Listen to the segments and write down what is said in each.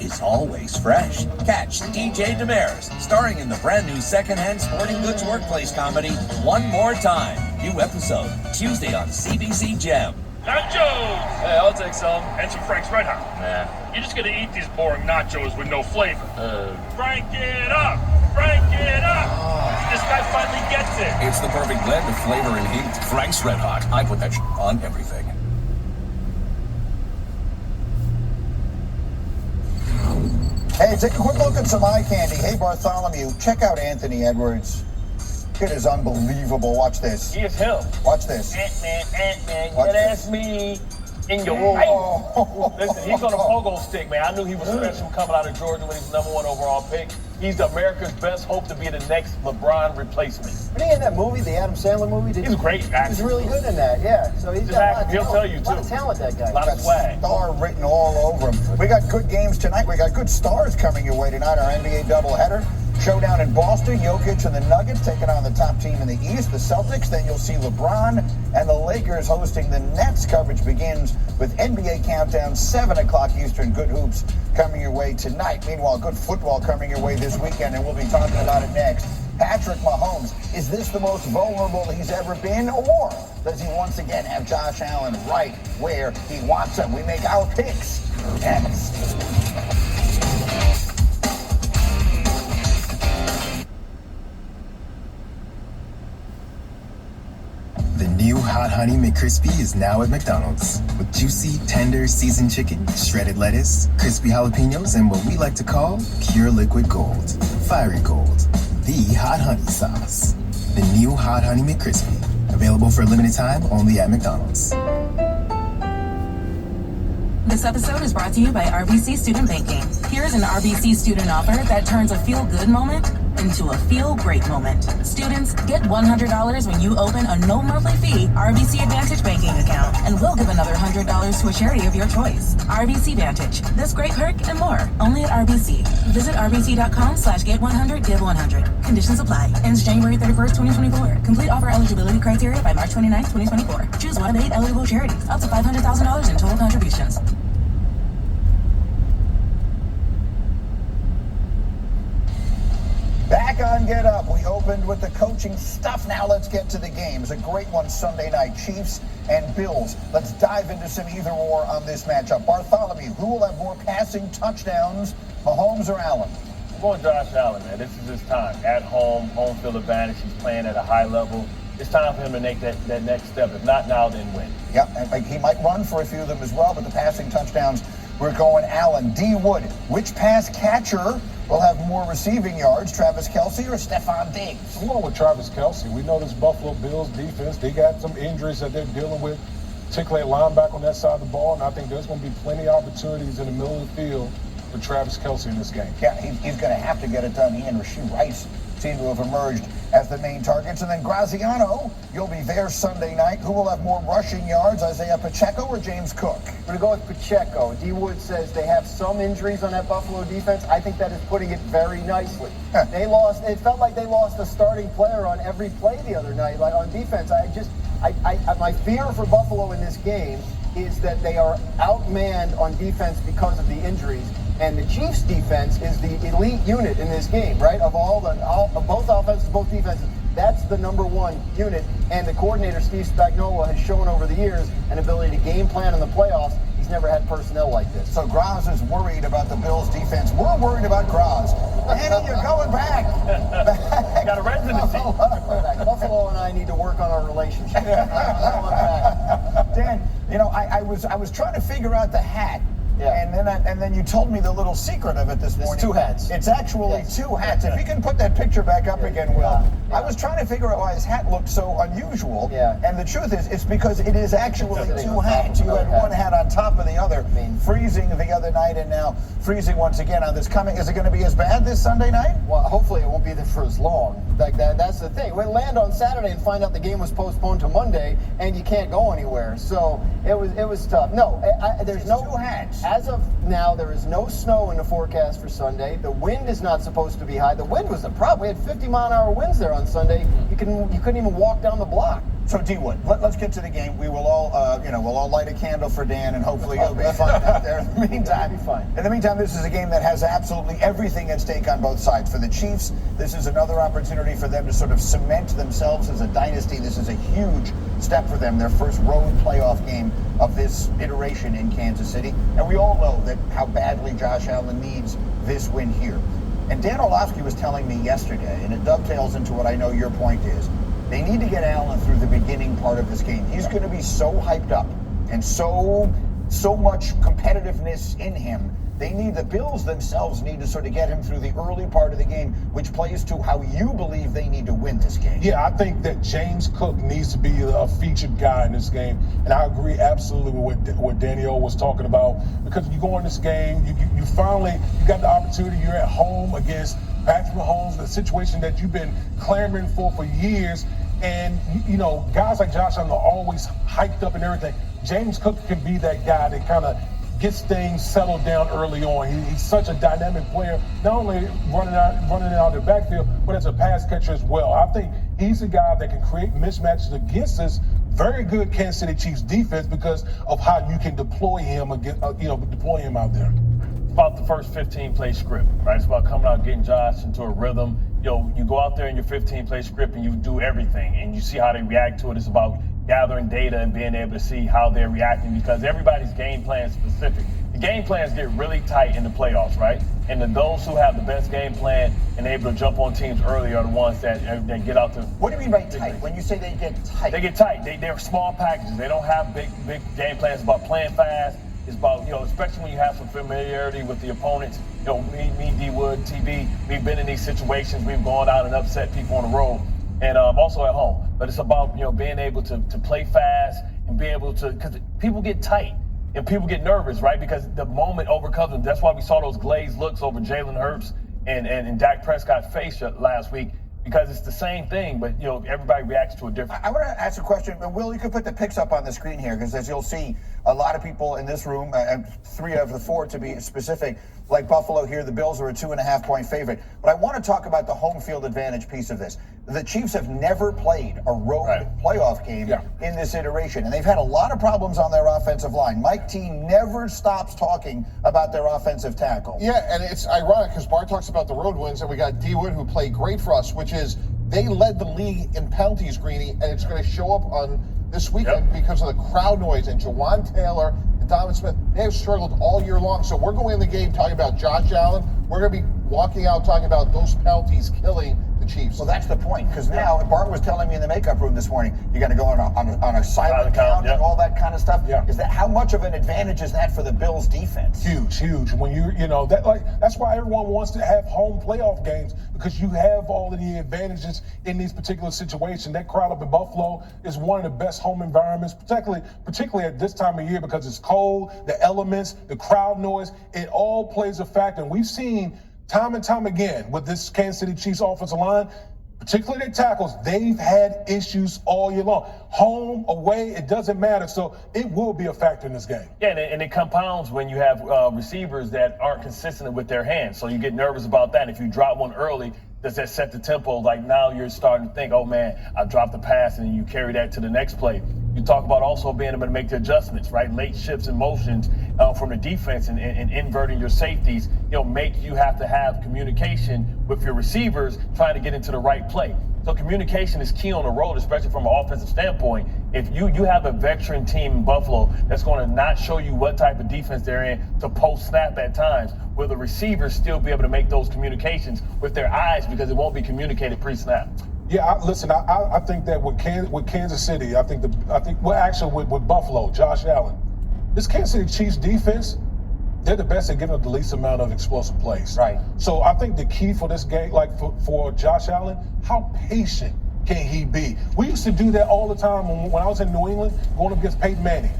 Is always fresh. Catch DJ Damaris, starring in the brand new secondhand sporting goods workplace comedy, One More Time. New episode, Tuesday on CBC Gem. Nachos! Hey, I'll take some. And some Frank's Red Hot. Nah. You're just gonna eat these boring nachos with no flavor. Frank it up! Frank it up! This guy finally gets it. It's the perfect blend of flavor and heat. Frank's Red Hot. I put that on everything. Hey, take a quick look at some eye candy. Hey, Bartholomew, check out Anthony Edwards. Kid is unbelievable. Watch this. He is him. Watch this. Ant-Man, Watch that's me in your room. Listen, he's on a pogo stick, man. I knew he was special coming out of Georgia when he was #1 overall pick. He's America's best hope to be the next LeBron replacement. Wasn't he in that movie, the Adam Sandler movie? He's a great actor. He's really good in that, yeah. So he's got a lot of He'll talent. tell you, A lot too. of talent, that guy. A lot of swag. Star written all over him. We got good games tonight. We got good stars coming your way tonight. Our NBA doubleheader. Showdown in Boston. Jokic and the Nuggets taking on the top team in the East, the Celtics. Then you'll see LeBron and the Lakers hosting the Nets. Coverage begins with NBA Countdown, 7 o'clock Eastern. Good hoops coming your way tonight. Meanwhile, good football coming your way this weekend, and we'll be talking about it next. Patrick Mahomes, is this the most vulnerable he's ever been, or does he once again have Josh Allen right where he wants him? We make our picks next. The new Hot Honey McCrispy is now at McDonald's with juicy, tender, seasoned chicken, shredded lettuce, crispy jalapenos, and what we like to call pure liquid gold. Fiery Gold. The Hot Honey Sauce. The new Hot Honey McCrispy. Available for a limited time only at McDonald's. This episode is brought to you by RBC Student Banking. Here's an RBC student offer that turns a feel-good moment into a feel-great moment. Students, get $100 when you open a no monthly fee RBC Advantage banking account, and we'll give another $100 to a charity of your choice. RBC Vantage. This great perk and more. Only at RBC. Visit rbc.com/get100give100. Conditions apply. Ends January 31st, 2024. Complete offer eligibility criteria by March 29th, 2024. Choose one of 8 eligible charities. Up to $500,000 in total contributions. Back on Get Up, we opened with the coaching stuff. Now let's get to the games. A great one Sunday night, Chiefs and Bills. Let's dive into some either or on this matchup. Bartholomew, who will have more passing touchdowns, Mahomes or Allen? I'm going Josh Allen, man. This is his time. At home, home field advantage. He's playing at a high level. It's time for him to make that next step. If not now, then when? Yep, and he might run for a few of them as well, but the passing touchdowns, we're going Allen. D. Wood, which pass catcher will have more receiving yards, Travis Kelce or Stephon Diggs? I'm going with Travis Kelce. We know this Buffalo Bills defense, they got some injuries that they're dealing with, particularly at linebacker on that side of the ball, and I think there's going to be plenty of opportunities in the middle of the field for Travis Kelce in this game. Yeah, he's going to have to get it done. He and Rashee Rice seem to have emerged as the main targets. And then Graziano, you'll be there Sunday night. Who will have more rushing yards, Isaiah Pacheco or James Cook? I'm going to go with Pacheco. D. Wood says they have some injuries on that Buffalo defense. I think that is putting it very nicely. It felt like they lost a starting player on every play the other night, like on defense. My fear for Buffalo in this game is that they are outmanned on defense because of the injuries. And the Chiefs' defense is the elite unit in this game, right? Of both offenses, both defenses, that's the #1 unit. And the coordinator, Steve Spagnuolo, has shown over the years an ability to game plan in the playoffs. He's never had personnel like this. So Graz is worried about the Bills' defense. We're worried about Graz. Danny, you're going back. Got a residency. Buffalo and I need to work on our relationship. Dan, I was trying to figure out the hat. Yeah. And then and then you told me the little secret of it this morning. It's two hats. It's actually two hats. If you can put that picture back up again, Will. I was trying to figure out why his hat looked so unusual. Yeah. And the truth is, it's because it is actually two hats. You had one hat on top of the other. Freezing the other night, and now freezing once again on this coming. Is it going to be as bad this Sunday night? Well, hopefully it won't be there for as long. Like that's the thing. We land on Saturday and find out the game was postponed to Monday, and you can't go anywhere. So it was tough. No, there's no two hats. As of now, there is no snow in the forecast for Sunday. The wind is not supposed to be high. The wind was the problem. We had 50-mile-an-hour winds there on Sunday. You couldn't even walk down the block. So D-Wood, let's get to the game. We will all, we'll all light a candle for Dan, and hopefully it'll be fine out there. In the meantime, it'll be fine. In the meantime, this is a game that has absolutely everything at stake on both sides. For the Chiefs, this is another opportunity for them to sort of cement themselves as a dynasty. This is a huge step for them, their first road playoff game of this iteration in Kansas City. And we all know that how badly Josh Allen needs this win here. And Dan Orlovsky was telling me yesterday, and it dovetails into what I know your point is, they need to get Allen through the beginning part of this game. He's going to be so hyped up and so much competitiveness in him. The Bills themselves need to sort of get him through the early part of the game, which plays to how you believe they need to win this game. Yeah, I think that James Cook needs to be a featured guy in this game. And I agree absolutely with what Daniel was talking about, because you go in this game, you finally got the opportunity. You're at home against Patrick Mahomes, the situation that you've been clamoring for years. And, guys like Josh Allen are always hyped up and everything. James Cook can be that guy that kind of gets things settled down early on. He's such a dynamic player, not only running out of the backfield, but as a pass catcher as well. I think he's a guy that can create mismatches against this very good Kansas City Chiefs defense because of how you can deploy him out there. About the first 15-play script, right? It's about coming out, getting Josh into a rhythm. You go out there in your 15-play script and you do everything, and you see how they react to it. It's about gathering data and being able to see how they're reacting, because everybody's game plan is specific. The game plans get really tight in the playoffs, right? And those who have the best game plan and able to jump on teams early are the ones that get out to. What do you mean by tight? When you say they get tight? They get tight. They're small packages. They don't have big game plans. It's about playing fast. It's about, especially when you have some familiarity with the opponents. Me, D-Wood, TB, we've been in these situations. We've gone out and upset people on the road, and also at home. But it's about, being able to play fast and be able to, because people get tight and people get nervous, right? Because the moment overcomes them. That's why we saw those glazed looks over Jalen Hurts and Dak Prescott's face last week, because it's the same thing, but everybody reacts to it differently. I want to ask a question. Will, you could put the pics up on the screen here, because as you'll see, a lot of people in this room, and 3 of the 4 to be specific, like Buffalo here, the Bills are a 2.5-point favorite. But I want to talk about the home field advantage piece of this. The Chiefs have never played a road playoff game in this iteration, and they've had a lot of problems on their offensive line. Mike T never stops talking about their offensive tackle. Yeah, and it's ironic because Bart talks about the road wins, and we got D-Wood who played great for us, which is they led the league in penalties, Greeny, and it's going to show up on this weekend because of the crowd noise. And Jawan Taylor and Donovan Smith, they have struggled all year long. So we're going in the game talking about Josh Allen. We're going to be walking out talking about those penalties killing the Chiefs. Well, that's the point, because now Bart was telling me in the makeup room this morning, you got to go on a silent count and all that kind of stuff. Yeah. Is that, how much of an advantage is that for the Bills' defense? Huge. When that's why everyone wants to have home playoff games, because you have all of the advantages in these particular situations. That crowd up in Buffalo is one of the best home environments, particularly at this time of year, because it's cold, the elements, the crowd noise, it all plays a factor. And we've seen time and time again with this Kansas City Chiefs offensive line, particularly their tackles, they've had issues all year long. Home, away, it doesn't matter. So it will be a factor in this game. Yeah, and it compounds when you have receivers that aren't consistent with their hands. So you get nervous about that. If you drop one early, does that set the tempo? Like now you're starting to think, oh man, I dropped the pass, and you carry that to the next play. You talk about also being able to make the adjustments, right? Late shifts and motions from the defense and inverting your safeties, make you have to have communication with your receivers trying to get into the right play. So communication is key on the road, especially from an offensive standpoint. If you have a veteran team in Buffalo that's going to not show you what type of defense they're in to post snap at times, will the receivers still be able to make those communications with their eyes, because it won't be communicated pre-snap? Yeah, I think that with Kansas City, with Buffalo, Josh Allen, this Kansas City Chiefs defense, they're the best at giving up the least amount of explosive plays. Right. So I think the key for this game, like for Josh Allen, how patient can he be? We used to do that all the time when I was in New England, going up against Peyton Manning.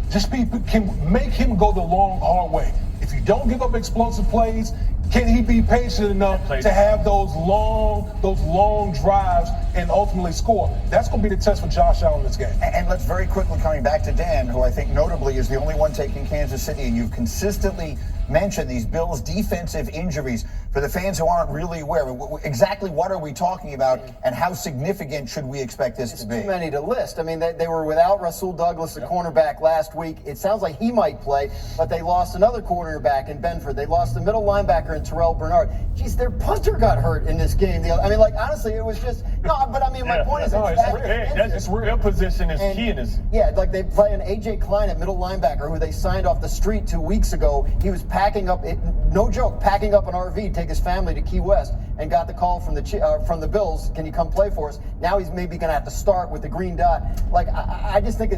Just can make him go the long, hard way. If you don't give up explosive plays, can he be patient enough to have those long drives and ultimately score? That's going to be the test for Josh Allen in this game. And let's very quickly, coming back to Dan, who I think notably is the only one taking Kansas City, and you've consistently mentioned these Bills defensive injuries. For the fans who aren't really aware, exactly what are we talking about and how significant should we expect this to be? Too many to list. I mean, they were without Rasul Douglas, the cornerback, last week. It sounds like he might play, but they lost another cornerback in Benford. They lost the middle linebacker in Terrell Bernard. Geez, their punter got hurt in this game. I mean, like, honestly, it was just, no, but I mean, my point is, it's real position is key in this. Yeah, like they play an A.J. Klein at middle linebacker, who they signed off the street 2 weeks ago. He was packing up, no joke, packing up an RV to take his family to Key West, and got the call from the Bills, can you come play for us? Now he's maybe going to have to start with the green dot. Like, I just think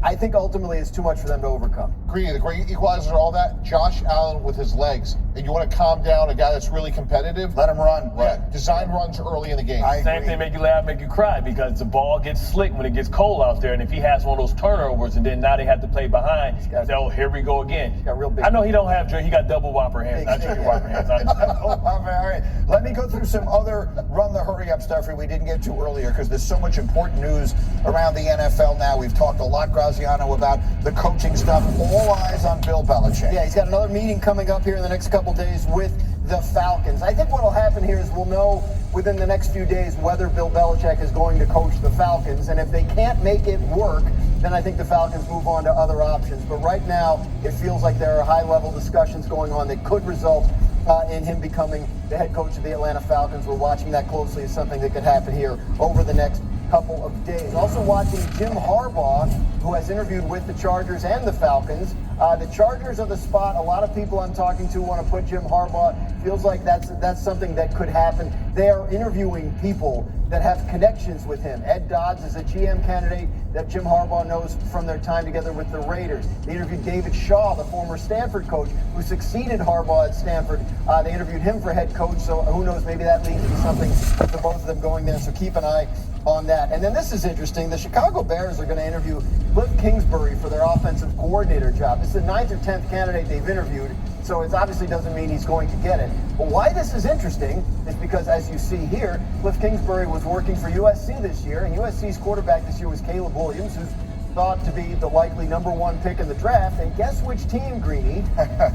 I think ultimately it's too much for them to overcome. Greeny, the great equalizer, all that. Josh Allen with his legs. And you want to calm down a guy that's really competitive? Let him run. Yeah, design runs early in the game. Same thing make you laugh, make you cry, because the ball gets slick when it gets cold out there. And if he has one of those turnovers and then now they have to play behind, say, oh, here we go again. Got real big. I know he don't have, he got double whopper hands, not junior whopper hands. All right. Let me go through some other run the hurry up stuff we didn't get to earlier, because there's so much important news around the NFL now. We've talked a lot, Graziano, about the coaching stuff. All eyes on Bill Belichick. Yeah, he's got another meeting coming up here in the next couple days with the Falcons. I think what will happen here is we'll know within the next few days whether Bill Belichick is going to coach the Falcons. And if they can't make it work, then I think the Falcons move on to other options. But right now, it feels like there are high-level discussions going on that could result in him becoming the head coach of the Atlanta Falcons. We're watching that closely as something that could happen here over the next couple of days. Also watching Jim Harbaugh, who has interviewed with the Chargers and the Falcons. The Chargers are the spot. A lot of people I'm talking to want to put Jim Harbaugh. Feels like that's something that could happen. They are interviewing people that have connections with him. Ed Dodds is a GM candidate that Jim Harbaugh knows from their time together with the Raiders. They interviewed David Shaw, the former Stanford coach, who succeeded Harbaugh at Stanford. They interviewed him for head coach, so who knows, maybe that leads to something with the both of them going there, so keep an eye on that. And then this is interesting. The Chicago Bears are going to interview Cliff Kingsbury for their offensive coordinator job. This is the 9th or 10th candidate they've interviewed, so it obviously doesn't mean he's going to get it. But why this is interesting is because, as you see here, Cliff Kingsbury was working for USC this year, and USC's quarterback this year was Caleb Williams, who's thought to be the likely #1 pick in the draft. And guess which team, Greeny,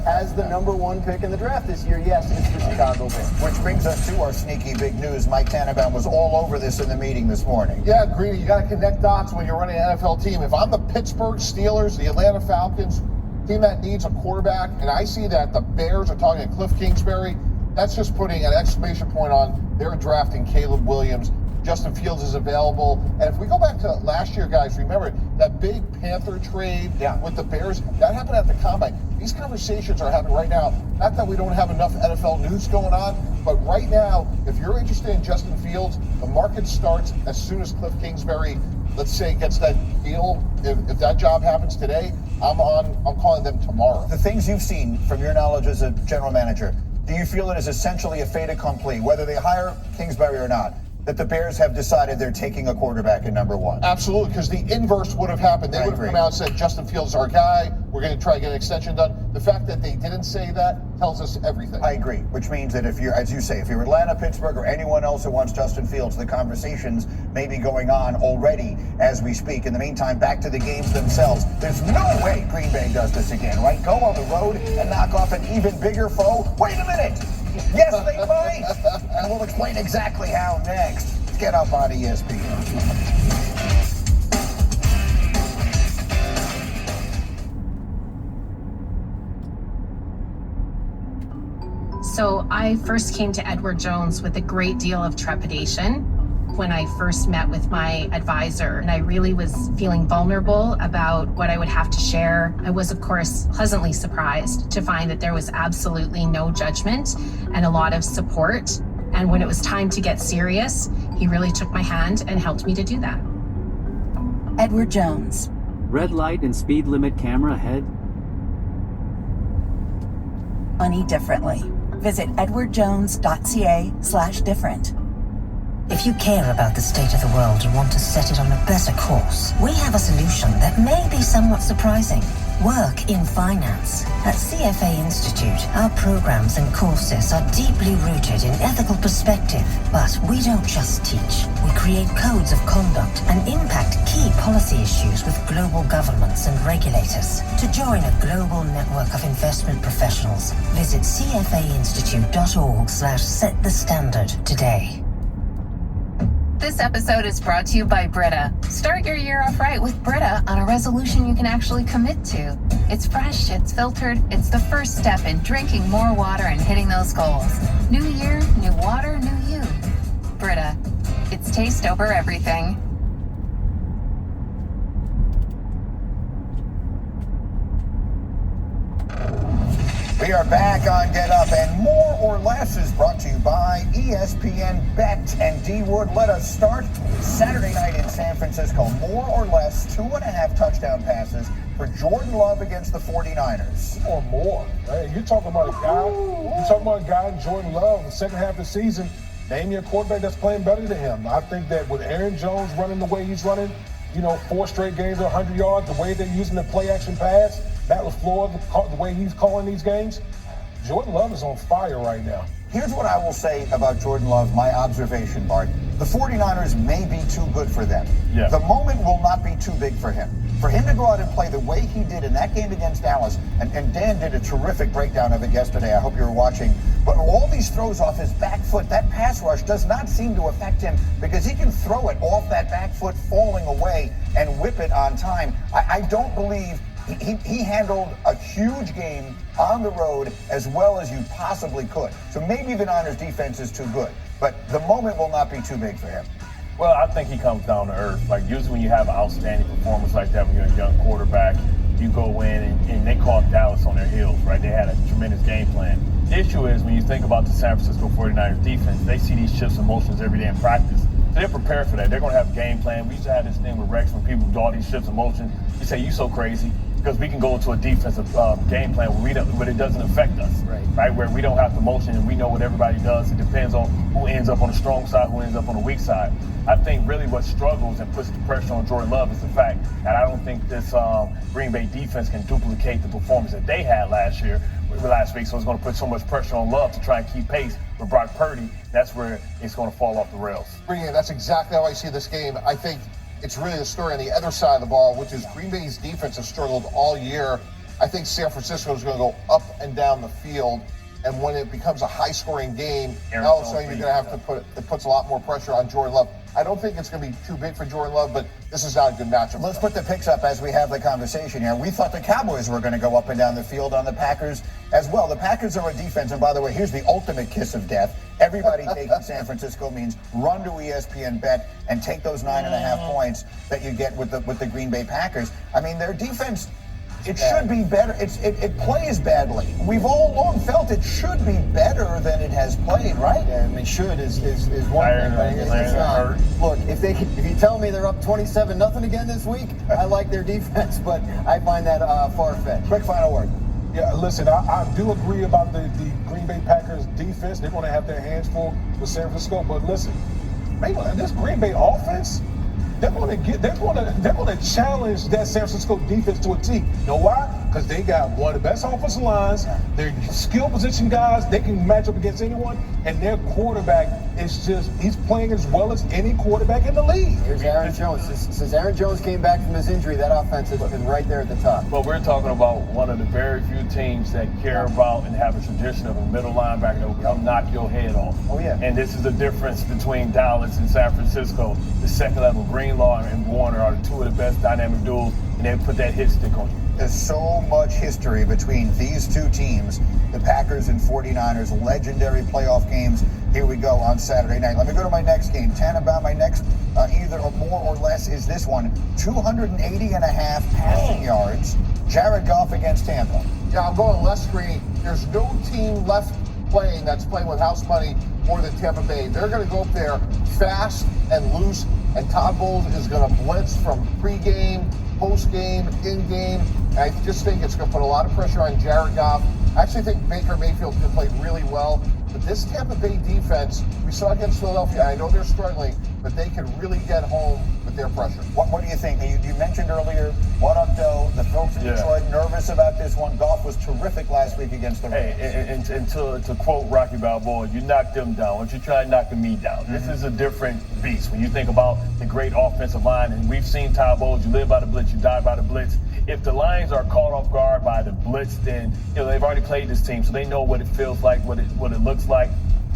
has the #1 pick in the draft this year? Yes, it's the Chicago Bears. Which brings us to our sneaky big news. Mike Tannenbaum was all over this in the meeting this morning. Yeah, Greeny, you got to connect dots when you're running an NFL team. If I'm the Pittsburgh Steelers, the Atlanta Falcons, team that needs a quarterback, and I see that the Bears are talking to Cliff Kingsbury, that's just putting an exclamation point on they're drafting Caleb Williams. Justin Fields is available. And if we go back to last year, guys, remember that big Panther trade with the Bears? That happened at the Combine. These conversations are happening right now. Not that we don't have enough NFL news going on, but right now, if you're interested in Justin Fields, the market starts as soon as Cliff Kingsbury, let's say, gets that deal. If that job happens today, I'm calling them tomorrow. The things you've seen from your knowledge as a general manager, do you feel it is essentially a fait accompli, whether they hire Kingsbury or not, that the Bears have decided they're taking a quarterback at #1? Absolutely, because the inverse would have happened. They would have come out and said, Justin Fields is our guy. We're going to try to get an extension done. The fact that they didn't say that tells us everything. I agree, which means that if you're, as you say, if you're Atlanta, Pittsburgh, or anyone else who wants Justin Fields, the conversations may be going on already as we speak. In the meantime, back to the games themselves. There's no way Green Bay does this again, right? Go on the road and knock off an even bigger foe? Wait a minute! Yes, they might! And we'll explain exactly how next. Get up on ESPN. So I first came to Edward Jones with a great deal of trepidation when I first met with my advisor, and I really was feeling vulnerable about what I would have to share. I was, of course, pleasantly surprised to find that there was absolutely no judgment and a lot of support. And when it was time to get serious, he really took my hand and helped me to do that. Edward Jones. Red light and speed limit camera ahead. money differently. Visit edwardjones.ca/different. If you care about the state of the world and want to set it on a better course, we have a solution that may be somewhat surprising. Work in finance. At CFA Institute, our programs and courses are deeply rooted in ethical perspective. But we don't just teach. We create codes of conduct and impact key policy issues with global governments and regulators. To join a global network of investment professionals, visit cfainstitute.org/setthestandard today. This episode is brought to you by Brita. Start your year off right with Brita on a resolution you can actually commit to. It's fresh, it's filtered, it's the first step in drinking more water and hitting those goals. New year, new water, new you. Brita. It's taste over everything. We are back on Get Up, and More or Less is brought to you by ESPN Bet. And D Wood, let us start Saturday night in San Francisco. More or less 2.5 touchdown passes for Jordan Love against the 49ers. Or more. Hey, you're talking about a guy, Jordan Love, the second half of the season. Name me a quarterback that's playing better than him. I think that with Aaron Jones running the way he's running, 4 straight games of 100 yards, the way they're using the play action pass, Matt LaFleur, the way he's calling these games, Jordan Love is on fire right now. Here's what I will say about Jordan Love, my observation, Bart. The 49ers may be too good for them. Yeah. The moment will not be too big for him. For him to go out and play the way he did in that game against Dallas, and Dan did a terrific breakdown of it yesterday, I hope you were watching, but all these throws off his back foot, that pass rush does not seem to affect him because he can throw it off that back foot falling away and whip it on time. I don't believe he handled a huge game on the road as well as you possibly could. So maybe the Niners defense is too good, but the moment will not be too big for him. Well, I think he comes down to earth. Like, usually when you have an outstanding performance like that, when you're a young quarterback, you go in and they caught Dallas on their heels, right? They had a tremendous game plan. The issue is when you think about the San Francisco 49ers defense, they see these shifts and motions every day in practice. So they're prepared for that. They're going to have a game plan. We used to have this thing with Rex when people do all these shifts and motions. You say, you so crazy. Because we can go into a defensive game plan where it doesn't affect us, right? Where we don't have the motion and we know what everybody does. It depends on who ends up on the strong side, who ends up on the weak side. I think really what struggles and puts the pressure on Jordan Love is the fact that I don't think this Green Bay defense can duplicate the performance that they had last week. So it's going to put so much pressure on Love to try and keep pace with Brock Purdy. That's where it's going to fall off the rails. That's exactly how I see this game. I think it's really the story on the other side of the ball, which is Green Bay's defense has struggled all year. I think San Francisco is going to go up and down the field, and when it becomes a high-scoring game, all of a sudden you're going to have to it puts a lot more pressure on Jordan Love. I don't think it's going to be too big for Jordan Love, but this is not a good matchup. Let's put the picks up as we have the conversation here. We thought the Cowboys were going to go up and down the field on the Packers as well. The Packers are a defense, and by the way, here's the ultimate kiss of death. Everybody taking San Francisco means run to ESPN Bet and take those 9.5 points that you get with the Green Bay Packers. I mean, their defense, it should be better. It plays badly. We've all along felt it should be better than it has played, right? Yeah, I mean, should is one thing. Look, if you tell me they're up 27-0 again this week, I like their defense, but I find that far-fetched. Quick final word. Yeah, listen, I do agree about the Green Bay Packers defense. They're going to have their hands full with San Francisco, but listen, this Green Bay offense, they're going to challenge that San Francisco defense to a T. You know why? Because they got one of the best offensive lines. They're skill position guys. They can match up against anyone. And their quarterback is he's playing as well as any quarterback in the league. Here's Aaron Jones. Since Aaron Jones came back from his injury, that offense has been right there at the top. Well, we're talking about one of the very few teams that care about and have a tradition of a middle linebacker that will come knock your head off. Oh, yeah. And this is the difference between Dallas and San Francisco. The second level, Greenlaw and Warner are two of the best dynamic duels, and they put that hit stick on you. There's so much history between these two teams, the Packers and 49ers, legendary playoff games. Here we go on Saturday night. Let me go to my next game. Tannenbaum, my next either more or less is this one. 280.5 passing yards. Jared Goff against Tampa. Yeah, I'm going less Greeny. There's no team left playing that's playing with house money more than Tampa Bay. They're going to go up there fast and loose, and Todd Bowles is going to blitz from pregame, post-game, in-game. And I just think it's going to put a lot of pressure on Jared Goff. I actually think Baker Mayfield played really well. But this Tampa Bay defense, we saw against Philadelphia, I know they're struggling, but they can really get home with their pressure. What do you think? You mentioned earlier, what up, Doe? The folks in Detroit nervous about this one. Goff was terrific last week against the Raiders. Hey, and to quote Rocky Balboa, you knocked them down. Why don't you try knocking me down? This is a different beast. When you think about the great offensive line, and we've seen Ty Bowles, you live by the blitz, you die by the blitz. If the Lions are caught off guard by the blitz, then they've already played this team, so they know what it feels like, what it looks like.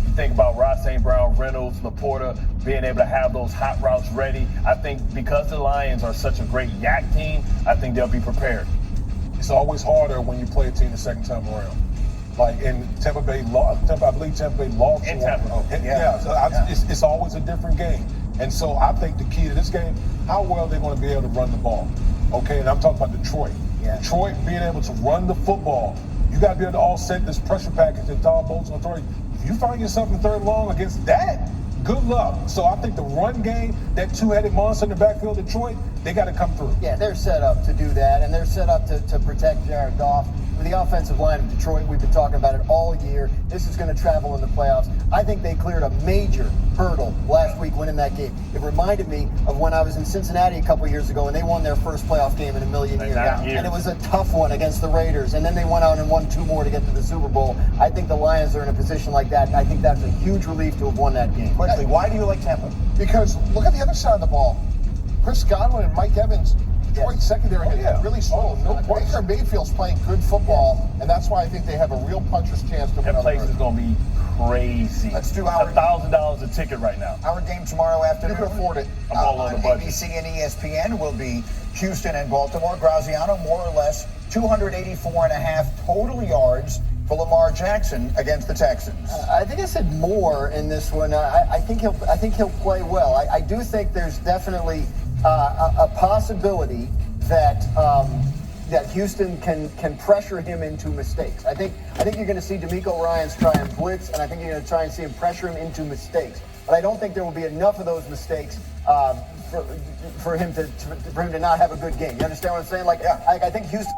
You think about Ross St. Brown, Reynolds, Laporta being able to have those hot routes ready. I think because the Lions are such a great yak team, I think they'll be prepared. It's always harder when you play a team the second time around. Like in Tampa Bay, I believe Tampa Bay lost. It's always a different game. And so I think the key to this game, how well they're going to be able to run the ball. Okay, and I'm talking about Detroit. Yeah. Detroit being able to run the football. You got to be able to offset this pressure package that Todd Bowles and authority. If you find yourself in third long against that, good luck. So I think the run game, that two-headed monster in the backfield of Detroit, they got to come through. Yeah, they're set up to do that, and they're set up to protect Jared Goff. With the offensive line of Detroit, we've been talking about it all year. This is going to travel in the playoffs. I think they cleared a major hurdle last week winning that game. It reminded me of when I was in Cincinnati a couple years ago, and they won their first playoff game in a million years. And it was a tough one against the Raiders, and then they went out and won 2 more to get to the Super Bowl. I think the Lions are in a position like that. I think that's a huge relief to have won that game. Quickly, why do you like Tampa? Because look at the other side of the ball. Chris Godwin and Mike Evans, Detroit secondary is really slow. Baker Mayfield's playing good football, and that's why I think they have a real puncher's chance to win. That place is going to be crazy. Let's do our $1,000 a ticket right now. Our game tomorrow afternoon. You can afford it. I'm all on the budget. ABC and ESPN will be Houston and Baltimore. Graziano, more or less, 284.5 total yards for Lamar Jackson against the Texans. I think I said more in this one. I think he'll play well. I do think there's definitely a possibility that that Houston can pressure him into mistakes. I think you're going to see DeMeco Ryans try and blitz, and I think you're going to try and see him pressure him into mistakes. But I don't think there will be enough of those mistakes for him to not have a good game. You understand what I'm saying? I think Houston